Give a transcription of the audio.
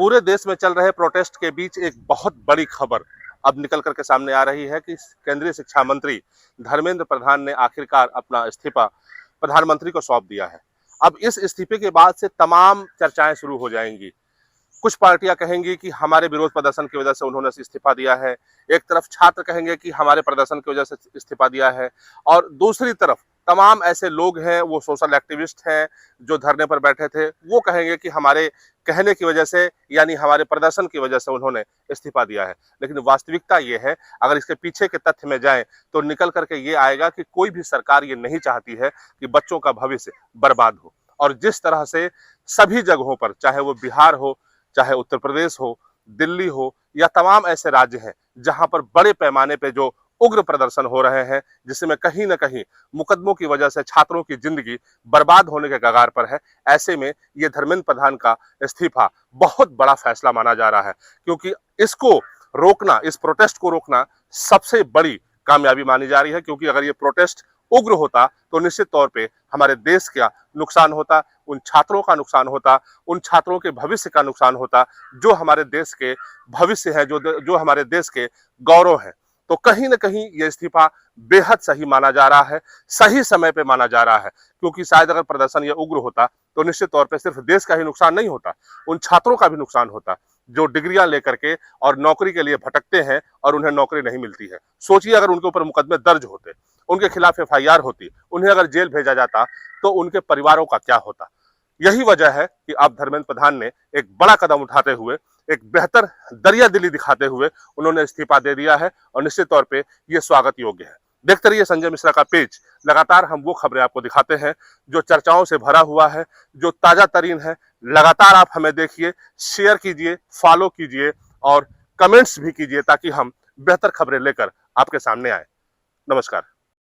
पूरे देश में चल रहे प्रोटेस्ट के बीच एक बहुत बड़ी खबर अब निकल करके सामने आ रही है कि केंद्रीय शिक्षा मंत्री धर्मेंद्र प्रधान ने आखिरकार अपना इस्तीफा प्रधानमंत्री को सौंप दिया है। अब इस इस्तीफे के बाद से तमाम चर्चाएं शुरू हो जाएंगी। कुछ पार्टियां कहेंगी कि हमारे विरोध प्रदर्शन की वजह से उन्होंने इस्तीफा दिया है, एक तरफ छात्र कहेंगे कि हमारे प्रदर्शन की वजह से इस्तीफा दिया है, और दूसरी तरफ तमाम ऐसे लोग हैं, वो सोशल एक्टिविस्ट हैं जो धरने पर बैठे थे, वो कहेंगे कि हमारे कहने की वजह से यानी हमारे प्रदर्शन की वजह से उन्होंने इस्तीफा दिया है। लेकिन वास्तविकता ये है, अगर इसके पीछे के तथ्य में जाएं तो निकल करके ये आएगा कि कोई भी सरकार ये नहीं चाहती है कि बच्चों का भविष्य बर्बाद हो। और जिस तरह से सभी जगहों पर, चाहे वो बिहार हो, चाहे उत्तर प्रदेश हो, दिल्ली हो, या तमाम ऐसे राज्य हैं जहां पर बड़े पैमाने पे जो उग्र प्रदर्शन हो रहे हैं, जिसमें कहीं ना कहीं मुकदमों की वजह से छात्रों की जिंदगी बर्बाद होने के कगार पर है, ऐसे में ये धर्मेंद्र प्रधान का इस्तीफा बहुत बड़ा फैसला माना जा रहा है। क्योंकि इसको रोकना, इस प्रोटेस्ट को रोकना सबसे बड़ी कामयाबी मानी जा रही है। क्योंकि अगर ये प्रोटेस्ट उग्र होता तो निश्चित तौर पे हमारे देश का नुकसान होता, उन छात्रों का नुकसान होता, उन छात्रों के भविष्य का नुकसान होता जो हमारे देश के भविष्य है, जो हमारे देश के गौरव है। तो कहीं ना कहीं ये इस्तीफा बेहद सही माना जा रहा है, सही समय पे माना जा रहा है। क्योंकि शायद अगर प्रदर्शन ये उग्र होता तो निश्चित तौर पे सिर्फ देश का ही नुकसान नहीं होता, उन छात्रों का भी नुकसान होता जो डिग्रियां लेकर के और नौकरी के लिए भटकते हैं और उन्हें नौकरी नहीं मिलती है। सोचिए अगर उनके ऊपर मुकदमे दर्ज होते, उनके खिलाफ एफआईआर होती, उन्हें अगर जेल भेजा जाता तो उनके परिवारों का क्या होता। यही वजह है कि अब धर्मेंद्र प्रधान ने एक बड़ा कदम उठाते हुए, एक बेहतर दरिया दिली दिखाते हुए उन्होंने इस्तीफा दे दिया है, और निश्चित तौर पे ये स्वागत योग्य है। देखते रहिए संजय मिश्रा का पेज। लगातार हम वो खबरें आपको दिखाते हैं जो चर्चाओं से भरा हुआ है, जो ताजा तरीन है। लगातार आप हमें देखिए, शेयर कीजिए, फॉलो कीजिए और कमेंट्स भी कीजिए ताकि हम बेहतर खबरें लेकर आपके सामने आए। नमस्कार।